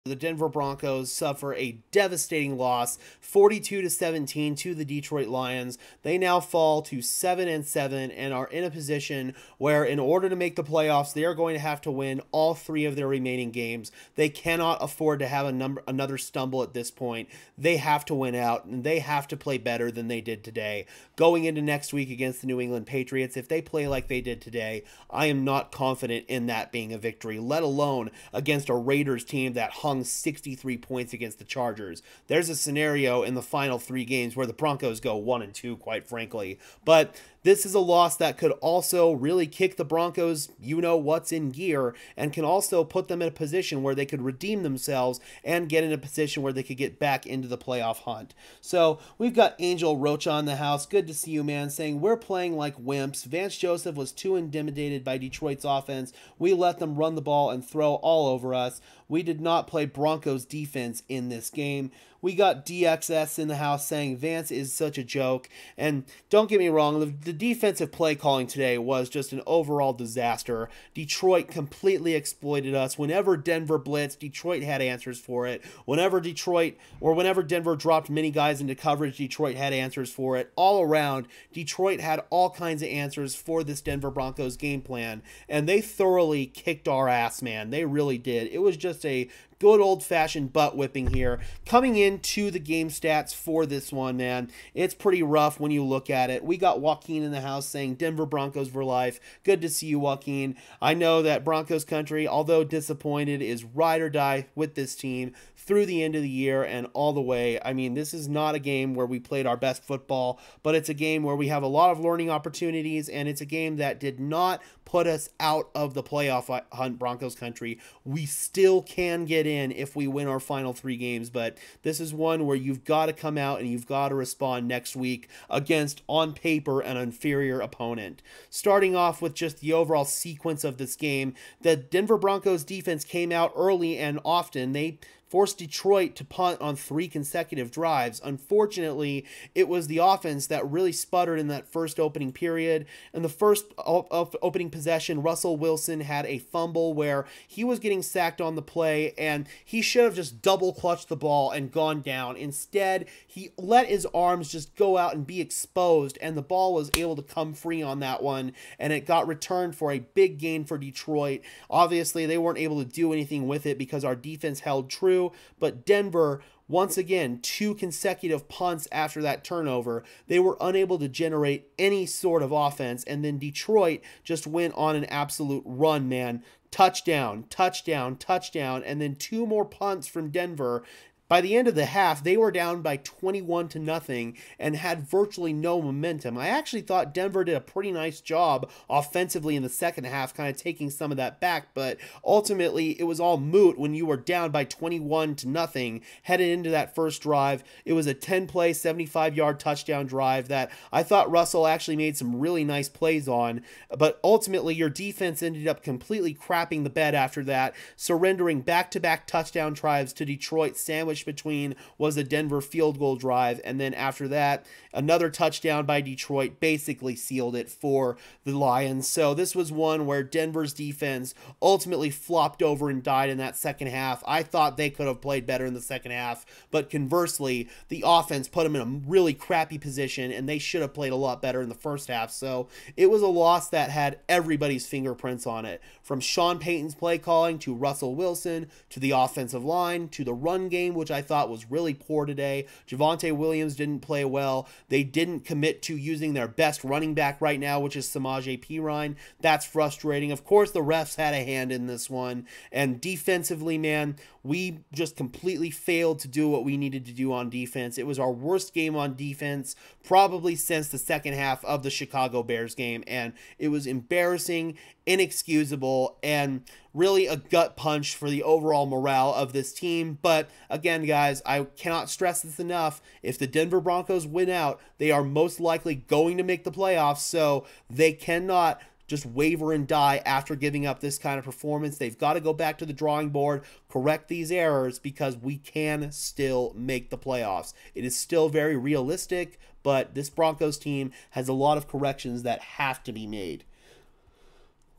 The Denver Broncos suffer a devastating loss, 42-17 to the Detroit Lions. They now fall to 7-7 and are in a position where, in order to make the playoffs, they are going to have to win all 3 of their remaining games. They cannot afford to have another stumble at this point. They have to win out, and they have to play better than they did today. Going into next week against the New England Patriots, if they play like they did today, I am not confident in that being a victory, let alone against a Raiders team that hung 63 points against the Chargers. There's a scenario in the final 3 games where the Broncos go 1-2, quite frankly. But this is a loss that could also really kick the Broncos, what's in gear, and can also put them in a position where they could redeem themselves and get in a position where they could get back into the playoff hunt. So we've got Angel Rocha in the house. Good to see you, man, saying we're playing like wimps. Vance Joseph was too intimidated by Detroit's offense. We let them run the ball and throw all over us. We did not play Broncos defense in this game. We got DXS in the house saying Vance is such a joke. And don't get me wrong, the defensive play calling today was just an overall disaster. Detroit completely exploited us. Whenever Denver blitzed, Detroit had answers for it. Whenever Denver dropped many guys into coverage, Detroit had answers for it. All around, Detroit had all kinds of answers for this Denver Broncos game plan. And they thoroughly kicked our ass, man. They really did. It was just a good old-fashioned butt whipping here. Coming into the game stats for this one, man, it's pretty rough when you look at it. We got Joaquin in the house saying Denver Broncos for life. Good to see you, Joaquin. I know that Broncos country, although disappointed, is ride or die with this team through the end of the year and all the way. I mean, this is not a game where we played our best football, but it's a game where we have a lot of learning opportunities, and it's a game that did not put us out of the playoff hunt, Broncos country. We still can get in if we win our final 3 games, but this is one where you've got to come out and you've got to respond next week against, on paper, an inferior opponent. Starting off with just the overall sequence of this game, the Denver Broncos defense came out early and often. They forced Detroit to punt on 3 consecutive drives. Unfortunately, it was the offense that really sputtered in that first opening period. In the first opening possession, Russell Wilson had a fumble where he was getting sacked on the play, and he should have just double clutched the ball and gone down. Instead, he let his arms just go out and be exposed, and the ball was able to come free on that one, and it got returned for a big gain for Detroit. Obviously, they weren't able to do anything with it because our defense held true. But Denver, once again, 2 consecutive punts after that turnover, they were unable to generate any sort of offense, and then Detroit just went on an absolute run, man. Touchdown, touchdown, touchdown, and then 2 more punts from Denver. By the end of the half, they were down by 21-0 and had virtually no momentum. I actually thought Denver did a pretty nice job offensively in the second half, kind of taking some of that back, but ultimately it was all moot when you were down by 21-0 headed into that first drive. It was a 10-play, 75-yard touchdown drive that I thought Russell actually made some really nice plays on, but ultimately your defense ended up completely crapping the bed after that, surrendering back-to-back touchdown drives to Detroit, sandwiched between was a Denver field goal drive, and then after that, another touchdown by Detroit basically sealed it for the Lions. So this was one where Denver's defense ultimately flopped over and died in that second half. I thought they could have played better in the second half, but conversely, the offense put them in a really crappy position, and they should have played a lot better in the first half. So it was a loss that had everybody's fingerprints on it, from Sean Payton's play calling to Russell Wilson to the offensive line to the run game, which I thought was really poor today. Javonte Williams didn't play well. They didn't commit to using their best running back right now, which is Samaje Perine. That's frustrating. Of course, the refs had a hand in this one. And defensively, man, we just completely failed to do what we needed to do on defense. It was our worst game on defense probably since the second half of the Chicago Bears game. And it was embarrassing, inexcusable, and really a gut punch for the overall morale of this team. But again, guys, I cannot stress this enough. If the Denver Broncos win out, they are most likely going to make the playoffs, so they cannot just waver and die after giving up this kind of performance. They've got to go back to the drawing board, correct these errors, because we can still make the playoffs. It is still very realistic, but this Broncos team has a lot of corrections that have to be made.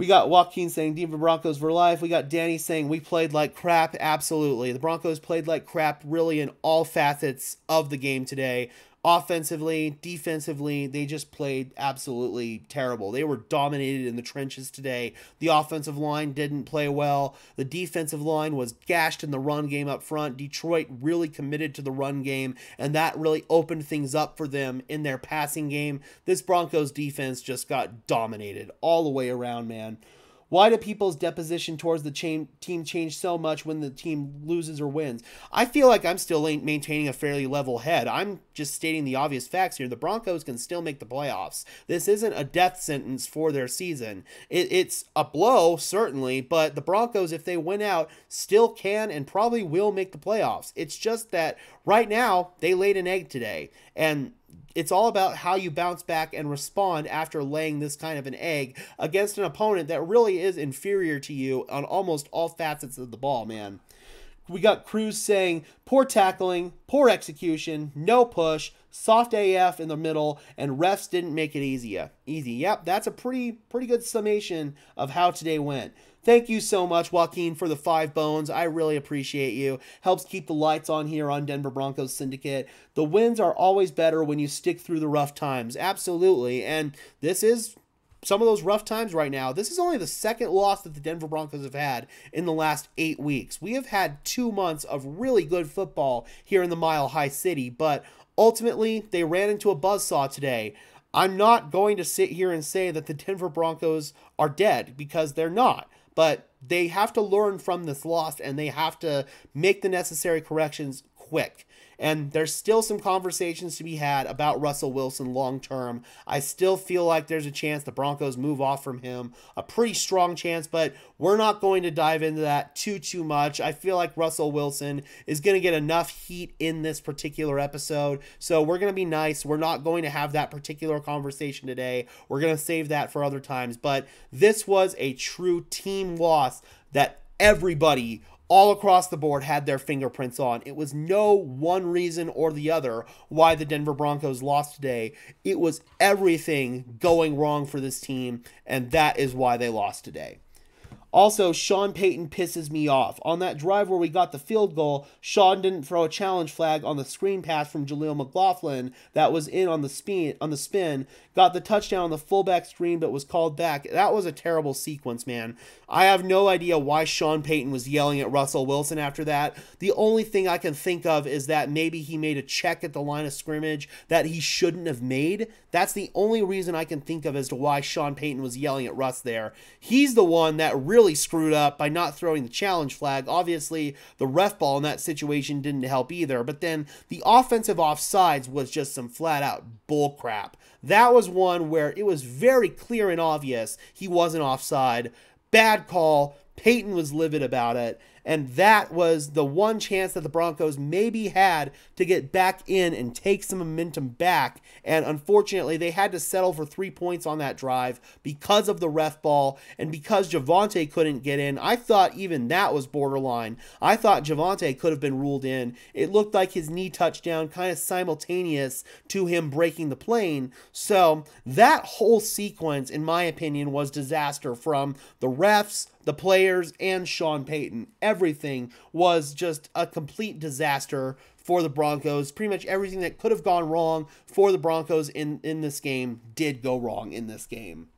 We got Joaquin saying Denver Broncos for life. We got Danny saying we played like crap. Absolutely. The Broncos played like crap really in all facets of the game today. Offensively, defensively, they just played absolutely terrible. They were dominated in the trenches today. The offensive line didn't play well. The defensive line was gashed in the run game up front. Detroit really committed to the run game, and that really opened things up for them in their passing game. This Broncos defense just got dominated all the way around, man. Why do people's deposition towards the team change so much when the team loses or wins? I feel like I'm still maintaining a fairly level head. I'm just stating the obvious facts here. The Broncos can still make the playoffs. This isn't a death sentence for their season. It's a blow, certainly, but the Broncos, if they win out, still can and probably will make the playoffs. It's just that right now, they laid an egg today, and it's all about how you bounce back and respond after laying this kind of an egg against an opponent that really is inferior to you on almost all facets of the ball, man. We got Cruz saying, poor tackling, poor execution, no push, soft AF in the middle, and refs didn't make it easy. Yep, that's a pretty good summation of how today went. Thank you so much, Joaquin, for the 5 bones. I really appreciate you. Helps keep the lights on here on Denver Broncos Syndicate. The wins are always better when you stick through the rough times. Absolutely. And this is some of those rough times right now. This is only the second loss that the Denver Broncos have had in the last 8 weeks. We have had 2 months of really good football here in the Mile High City, but ultimately they ran into a buzzsaw today. I'm not going to sit here and say that the Denver Broncos are dead, because they're not. But they have to learn from this loss, and they have to make the necessary corrections quick. And there's still some conversations to be had about Russell Wilson long term. I still feel like there's a chance the Broncos move off from him. A pretty strong chance, but we're not going to dive into that too much. I feel like Russell Wilson is going to get enough heat in this particular episode. So we're going to be nice. We're not going to have that particular conversation today. We're going to save that for other times. But this was a true team loss that everybody all across the board had their fingerprints on. It was no one reason or the other why the Denver Broncos lost today. It was everything going wrong for this team, and that is why they lost today. Also, Sean Payton pisses me off. On that drive where we got the field goal, Sean didn't throw a challenge flag on the screen pass from Jaleel McLaughlin that was in on the spin, got the touchdown on the fullback screen but was called back. That was a terrible sequence, man. I have no idea why Sean Payton was yelling at Russell Wilson after that. The only thing I can think of is that maybe he made a check at the line of scrimmage that he shouldn't have made. That's the only reason I can think of as to why Sean Payton was yelling at Russ there. He's the one that really screwed up by not throwing the challenge flag. Obviously, the ref ball in that situation didn't help either, but then the offensive offsides was just some flat-out bull crap. That was one where it was very clear and obvious he wasn't offside. Bad call. Payton was livid about it. And that was the one chance that the Broncos maybe had to get back in and take some momentum back. And unfortunately, they had to settle for 3 points on that drive because of the ref ball and because Javonte couldn't get in. I thought even that was borderline. I thought Javonte could have been ruled in. It looked like his knee touchdown kind of simultaneous to him breaking the plane. So that whole sequence, in my opinion, was disaster from the refs, the players, and Sean Payton. Everything was just a complete disaster for the Broncos. Pretty much everything that could have gone wrong for the Broncos in this game did go wrong in this game.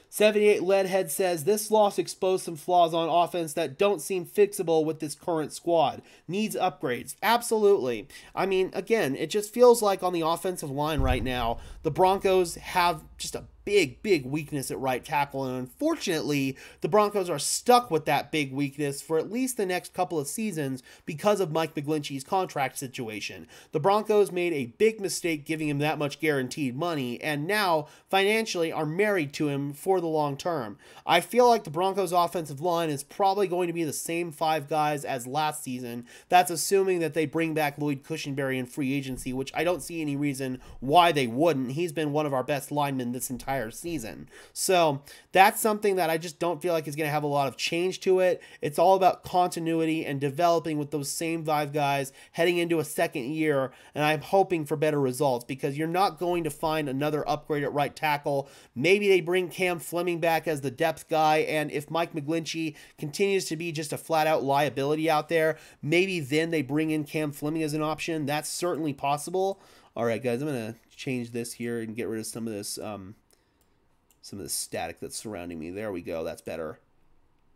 78 Leadhead says, this loss exposed some flaws on offense that don't seem fixable with this current squad. Needs upgrades. Absolutely. I mean, again, it just feels like on the offensive line right now, the Broncos have just a big weakness at right tackle, and unfortunately the Broncos are stuck with that big weakness for at least the next couple of seasons because of Mike McGlinchey's contract situation. The Broncos made a big mistake giving him that much guaranteed money, and now financially are married to him for the long term. I feel like the Broncos offensive line is probably going to be the same 5 guys as last season. That's assuming that they bring back Lloyd Cushenberry in free agency, which I don't see any reason why they wouldn't. He's been one of our best linemen in this entire season. So that's something that I just don't feel like is going to have a lot of change to it. It's all about continuity and developing with those same 5 guys heading into a second year, and I'm hoping for better results because you're not going to find another upgrade at right tackle. Maybe they bring Cam Fleming back as the depth guy, and if Mike McGlinchey continues to be just a flat-out liability out there, maybe then they bring in Cam Fleming as an option. That's certainly possible. All right, guys, I'm going to change this here and get rid of some of this static that's surrounding me. There we go. That's better.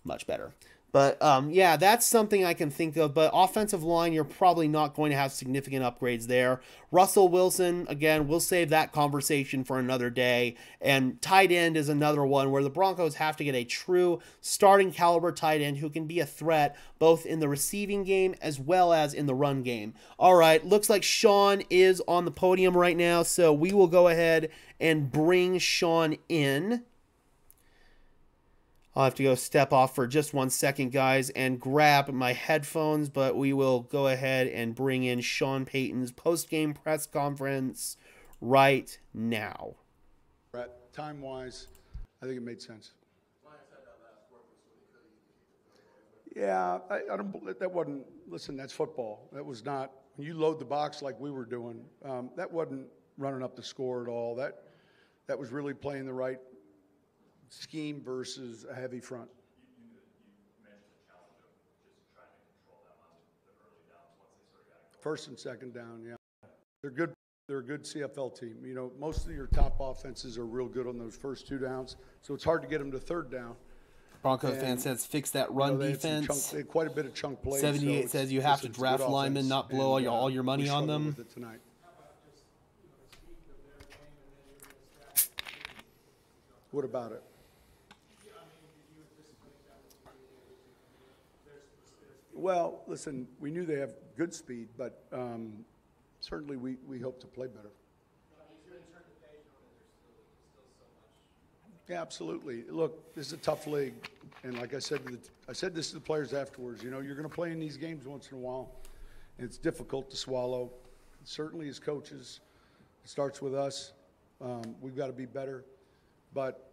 Much better. But, yeah, that's something I can think of. But offensive line, you're probably not going to have significant upgrades there. Russell Wilson, again, we'll save that conversation for another day. And tight end is another one where the Broncos have to get a true starting caliber tight end who can be a threat both in the receiving game as well as in the run game. All right, looks like Sean is on the podium right now, so we will go ahead and bring Sean in. I'll have to go step off for just 1 second, guys, and grab my headphones, but we will go ahead and bring in Sean Payton's post-game press conference right now. Time-wise, I think it made sense. Yeah, I don't. That wasn't. Listen, that's football. That was not. When you load the box like we were doing, that wasn't running up the score at all. That was really playing the right scheme versus a heavy front. You managed the challenge of just trying to control them on the early downs once they sort of got it. First and second down, yeah. They're good. They're a good CFL team. You know, most of your top offenses are real good on those first 2 downs, so it's hard to get them to third down. Broncos fan says fix that run defense. They had quite a bit of chunk plays. 78 says you have to draft linemen, not blow all your money on them. Tonight. What about it? Well, listen, we knew they have good speed, but certainly we hope to play better. Yeah, absolutely. Look, this is a tough league, and like I said, I said this to the players afterwards. You know, you're going to play in these games once in a while, and it's difficult to swallow. Certainly, as coaches, it starts with us. We've got to be better, but.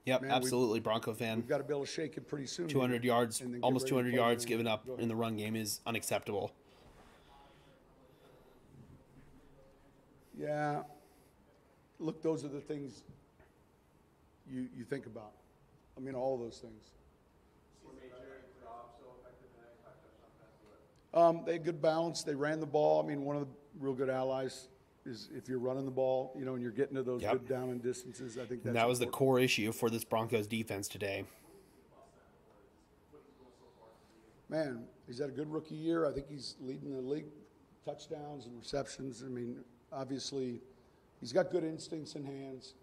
Yep, man, absolutely, Bronco fan. We've got to be able to shake it pretty soon. 200 yards, almost 200 yards given up in the run game is unacceptable. Yeah. Look, those are the things you think about. I mean, all those things. They had good balance. They ran the ball. I mean, one of the real good allies is if you're running the ball, you know, and you're getting to those good down and distances. I think that was the core issue for this Broncos defense today. Man, he's had a good rookie year. I think he's leading the league touchdowns and receptions. I mean, obviously, he's got good instincts and hands.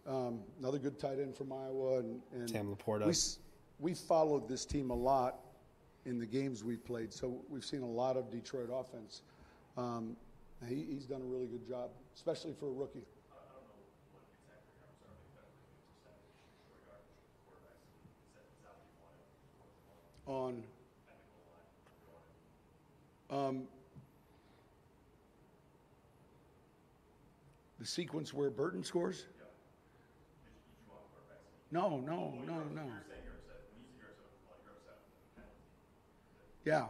Another good tight end from Iowa. And Sam Laporta. We followed this team a lot in the games we've played, so we've seen a lot of Detroit offense. He's done a really good job, especially for a rookie. On the sequence where Burton scores? No. Yeah.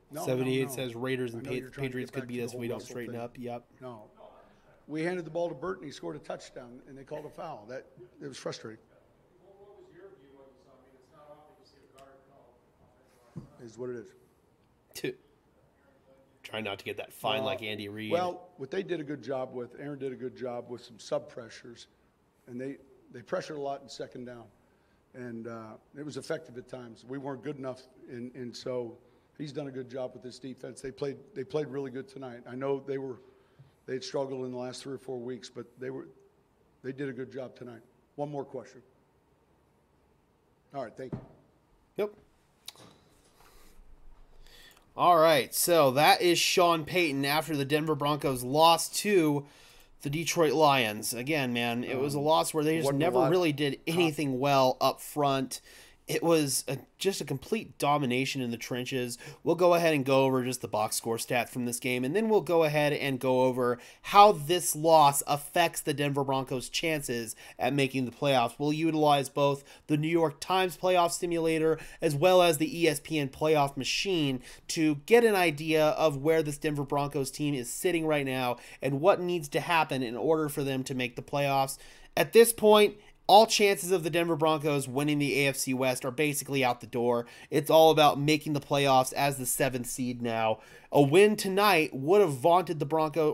No, 78 says Raiders and Patriots could beat us if we don't straighten up. Yep. No. We handed the ball to Burton. He scored a touchdown, and they called a foul. It was frustrating. What was your view when you saw? I mean, it's not often you see a guard call. Is what it is. Try not to get that fine like Andy Reid. Well, what they did a good job with, Aaron did a good job with some sub-pressures, and they pressured a lot in second down. And it was effective at times. We weren't good enough, and so he's done a good job with this defense. They played really good tonight. I know they had struggled in the last 3 or 4 weeks, but they did a good job tonight. One more question. All right, thank you. Yep. All right, so that is Sean Payton after the Denver Broncos lost to the Detroit Lions. Again, man, it was a loss where they just never really did anything well up front. it was just a complete domination in the trenches. We'll go ahead and go over just the box score stats from this game, and then we'll go ahead and go over how this loss affects the Denver Broncos' chances at making the playoffs. We'll utilize both the New York Times playoff simulator as well as the ESPN playoff machine to get an idea of where this Denver Broncos team is sitting right now and what needs to happen in order for them to make the playoffs. At this point, all chances of the Denver Broncos winning the AFC West are basically out the door. It's all about making the playoffs as the 7th seed now. A win tonight would have vaulted the Broncos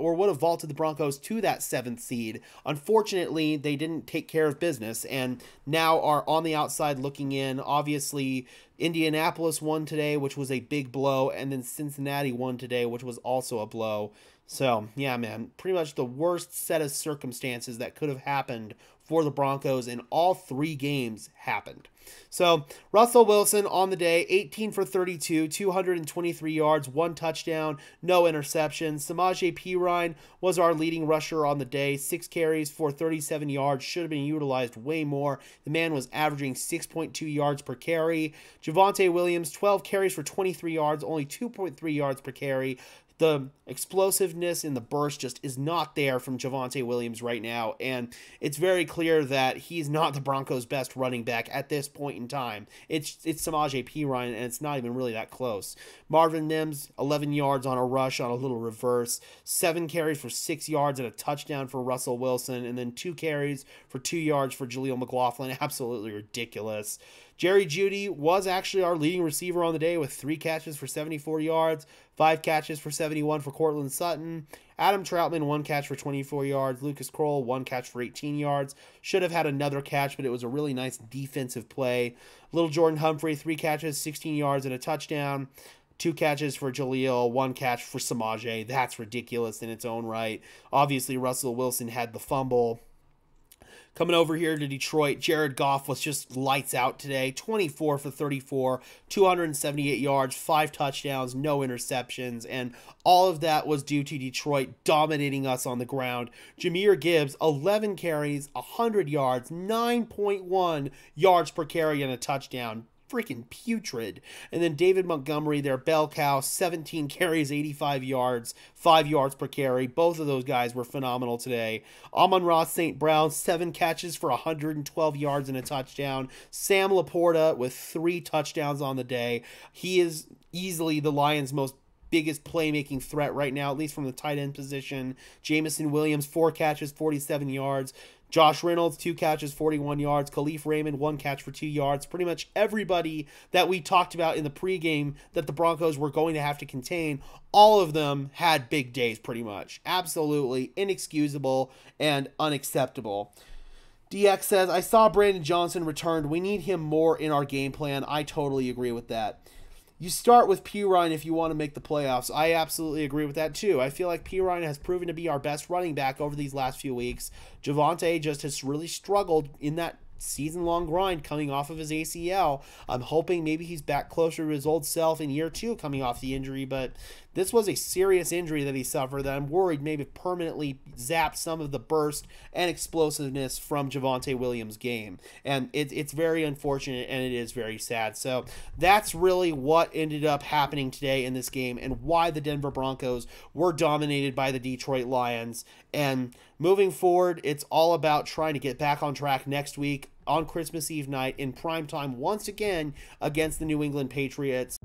to that 7th seed. Unfortunately, they didn't take care of business and now are on the outside looking in. Obviously, Indianapolis won today, which was a big blow, and then Cincinnati won today, which was also a blow. So, yeah, man, pretty much the worst set of circumstances that could have happened for the Broncos, and all 3 games happened. So, Russell Wilson on the day, 18 for 32, 223 yards, 1 touchdown, no interceptions. Samaje Perine was our leading rusher on the day, 6 carries for 37 yards, should have been utilized way more. The man was averaging 6.2 yards per carry. Javonte Williams, 12 carries for 23 yards, only 2.3 yards per carry. The explosiveness in the burst just is not there from Javonte Williams right now, and it's very clear that he's not the Broncos' best running back at this point in time. It's Samaje Perine, and it's not even really that close. Marvin Mims, 11 yards on a rush on a little reverse, 7 carries for 6 yards and a touchdown for Russell Wilson, and then 2 carries for 2 yards for Jaleel McLaughlin. Absolutely ridiculous. Jeudy was actually our leading receiver on the day with 3 catches for 74 yards, 5 catches for 71 for Courtland Sutton. Adam Troutman, 1 catch for 24 yards. Lucas Kroll, 1 catch for 18 yards. Should have had another catch, but it was a really nice defensive play. Little Jordan Humphrey, 3 catches, 16 yards and a touchdown. 2 catches for Jaleel, 1 catch for Samaje. That's ridiculous in its own right. Obviously, Russell Wilson had the fumble. Coming over here to Detroit, Jared Goff was just lights out today. 24 for 34, 278 yards, 5 touchdowns, no interceptions, and all of that was due to Detroit dominating us on the ground. Jahmyr Gibbs, 11 carries, 100 yards, 9.1 yards per carry, and a touchdown. Freaking putrid. And then David Montgomery, their bell cow, 17 carries, 85 yards, 5 yards per carry. Both of those guys were phenomenal today. Amon-Ra St. Brown, 7 catches for 112 yards and a touchdown. Sam Laporta with 3 touchdowns on the day. He is easily the Lions' biggest playmaking threat right now, at least from the tight end position. Jameson Williams, 4 catches, 47 yards. Josh Reynolds, 2 catches, 41 yards. Khalif Raymond, 1 catch for 2 yards. Pretty much everybody that we talked about in the pregame that the Broncos were going to have to contain, all of them had big days pretty much. Absolutely inexcusable and unacceptable. DX says, I saw Brandon Johnson returned. We need him more in our game plan. I totally agree with that. You start with Perine if you want to make the playoffs. I absolutely agree with that too. I feel like Perine has proven to be our best running back over these last few weeks. Javonte just has really struggled in that season-long grind coming off of his ACL. I'm hoping maybe he's back closer to his old self in year 2 coming off the injury, but this was a serious injury that he suffered that I'm worried maybe permanently zapped some of the burst and explosiveness from Javonte Williams' game. And it's very unfortunate, and it is very sad. So that's really what ended up happening today in this game and why the Denver Broncos were dominated by the Detroit Lions. And moving forward, it's all about trying to get back on track next week on Christmas Eve night in primetime once again against the New England Patriots.